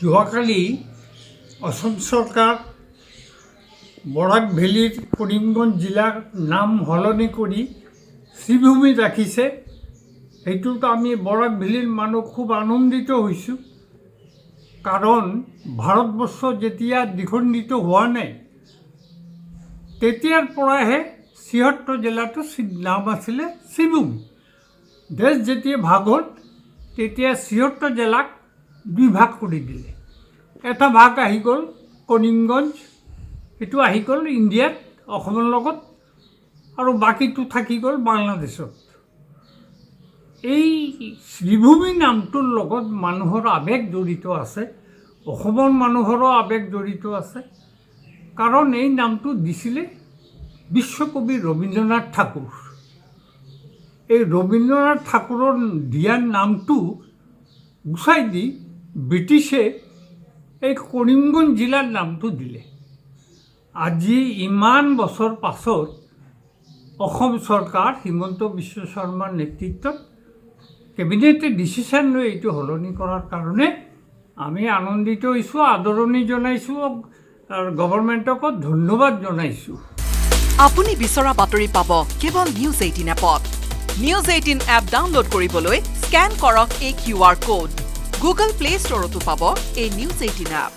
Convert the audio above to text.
যোৱাকালি অসম চৰকাৰ বৰাক ভেলীৰ কৰিমগঞ্জ জিলাৰ নাম সলনি কৰি শ্ৰীভূমি ৰাখিছে। সেইটোত আমি বৰাক ভেলীৰ মানুহ খুব আনন্দিত হৈছোঁ, কাৰণ ভাৰতবৰ্ষ যেতিয়া দ্বিখণ্ডিত হোৱা নাই তেতিয়াৰ পৰাহে ৭৬ জিলাটো নাম আছিলে শ্ৰীভূমি। দেশ যেতিয়া ভাগ হ'ল তেতিয়া ৭৬ জিলাক দুই ভাগ কৰি দিলে। এটা ভাগ আহি গ'ল কৰিমগঞ্জ, সেইটো আহি গ'ল ইণ্ডিয়াত অসমৰ লগত, আৰু বাকীটো থাকি গ'ল বাংলাদেশত। এই শ্ৰীভূমি নামটোৰ লগত মানুহৰ আৱেগ জড়িত আছে, অসমৰ মানুহৰো আৱেগ জড়িত আছে, কাৰণ এই নামটো দিছিলে বিশ্বকবি ৰবীন্দ্ৰনাথ ঠাকুৰ। এই ৰবীন্দ্ৰনাথ ঠাকুৰৰ দিয়া নামটো গুচাই দি ব্ৰিটিছে এই কৰিমগঞ্জ জিলাৰ নামটো দিলে। আজি ইমান বছৰ পাছত অসম চৰকাৰ হিমন্ত বিশ্ব শৰ্মাৰ নেতৃত্বত কেবিনেটে ডিচিশ্যন লৈ এইটো সলনি কৰাৰ কাৰণে আমি আনন্দিত হৈছোঁ, আদৰণি জনাইছোঁ, আৰু গভৰ্ণমেণ্টকো ধন্যবাদ জনাইছোঁ। আপুনি বিচৰা বাতৰি পাব কেৱল নিউজ 18 এপত। নিউজ 18 এপ ডাউনলোড কৰিবলৈ স্কেন কৰক এই QR কোড। গুগল প্লে ষ্টৰতো পাব এই নিউজ 18 এপ।